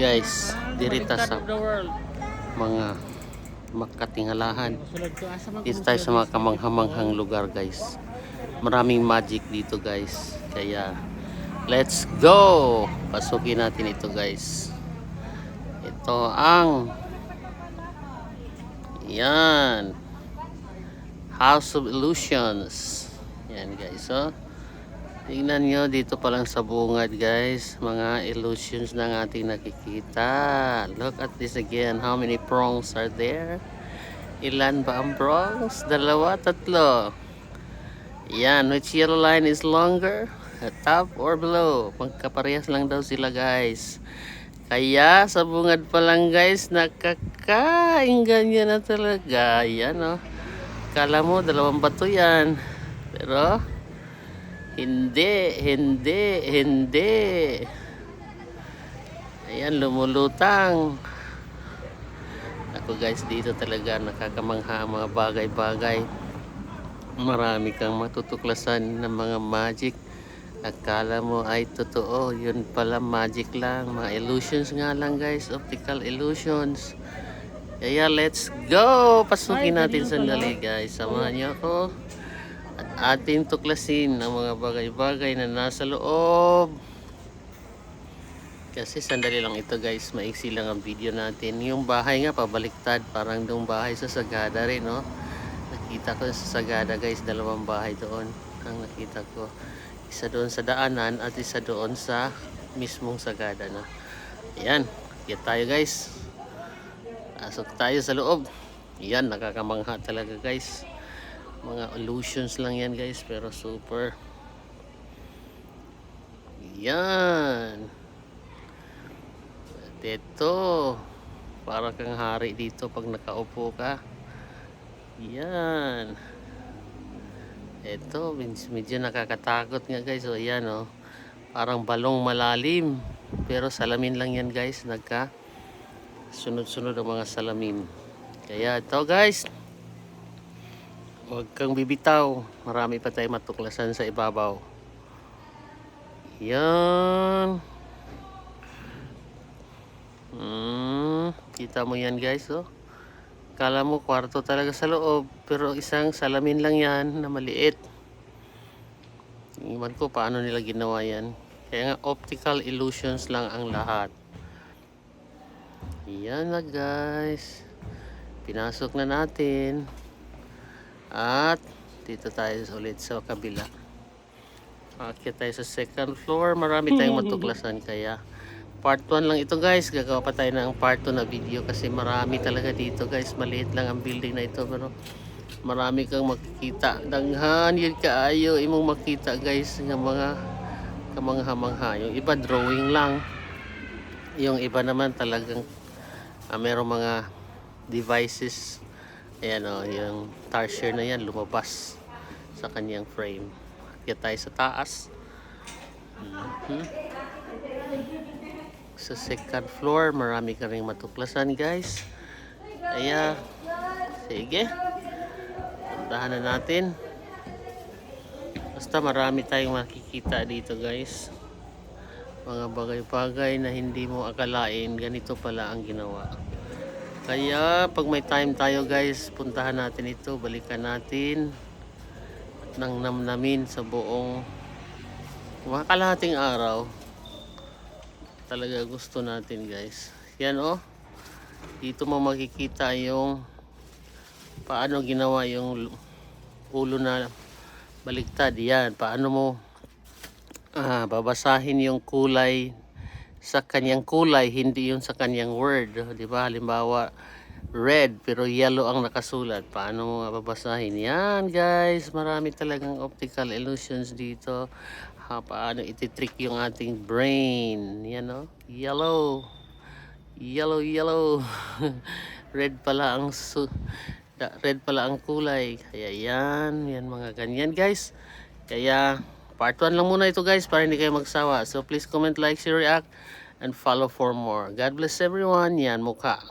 Guys, dirita sa mga makatingalahan. Dito tayo sa mga kamanghamanghang lugar, guys. Maraming magic dito, guys. Kaya let's go. Pasukin natin ito, guys. Ito ang yan, House of Illusions. Yan, guys, oh. Tingnan nyo dito pa lang sa bungad, guys, mga illusions na ating nakikita. Look at this again. How many prongs are there? Ilan ba ang prongs? Dalawa, tatlo. Yan, which yellow line is longer? Top or below? Magkaparehas lang daw sila, guys. Kaya sa bungad pa lang, guys, nakakain ganyan na talaga. Yan, oh. Kala mo dalawang bato yan, pero hindi. Ayan, lumulutang. Ako, guys, dito talaga nakakamangha ang mga bagay-bagay. Marami kang matutuklasan ng mga magic. Akala mo ay totoo, yun pala magic lang. Mga illusions nga lang, guys, optical illusions. Kaya let's go. Pasukin natin sandali, guys. Samahan niyo ako at ating tuklasin ang mga bagay-bagay na nasa loob. Kasi sandali lang ito, guys, maiksi lang ang video natin. Yung bahay nga pabaliktad, parang yung bahay sa Sagada rin, no? Nakita ko sa Sagada, guys, dalawang bahay doon ang nakita ko. Isa doon sa daanan at isa doon sa mismong Sagada na. Ayan, get tayo, guys. Pasok tayo sa loob. Yan, nakakamangha talaga, guys. Mga illusions lang yan, guys, pero super. Yan. At ito, para kang hari dito pag nakaupo ka. Yan. Ito, medyo nakakatakot nga, guys. O, yan, oh. Parang balong malalim. Pero salamin lang yan, guys. Sunod-sunod ang mga salamin. Kaya ito, guys, huwag kang bibitaw. Marami pa tayong matuklasan sa ibabaw. Yan. Kita mo yan, guys, oh. Kala mo kwarto talaga sa loob, pero isang salamin lang yan na maliit. Iwan ko paano nila ginawa yan. Kaya nga optical illusions lang ang lahat. Yan na, guys. Pinasok na natin. At dito tayo ulit sa kabila. Akit tayo sa second floor. Marami tayong matuklasan, kaya part 1 lang ito, guys. Gagawa pa tayo ng part 2 na video kasi marami talaga dito, guys. Maliit lang ang building na ito, pero marami kang makikita. Danghan yun kaayo imong makita, guys, ng mga kamangha-mangha. Yung iba drawing lang. Yung iba naman talagang merong mga devices. Ayan, oh, yung tarsier na yan lumabas sa kanyang frame. Kaya tayo sa taas. Sa second floor, marami ka rin matuklasan, guys. Kaya sige, puntahan na natin. Basta marami tayong makikita dito, guys. Mga bagay-bagay na hindi mo akalain ganito pala ang ginawa. Kaya pag may time tayo, guys, puntahan natin ito, balikan natin at nang namnamin sa buong mga kalahating araw. Talaga gusto natin, guys. Yan, oh. Dito mo makikita yung paano ginawa yung ulo na baliktad. Yan, paano mo babasahin yung kulay sa kanyang kulay, hindi yung sa kanyang word, di ba? Halimbawa red pero yellow ang nakasulat, paano mo babasahin yan, guys? Marami talagang optical illusions dito. Paano ititrick yung ating brain. Yan, oh, yellow red pala ang red pala ang kulay, kaya yan mga ganyan, guys. Kaya part 1 lang muna ito, guys, para hindi kayo magsawa. So please comment, like, share, react, and follow for more. God bless everyone. Yan, mukha.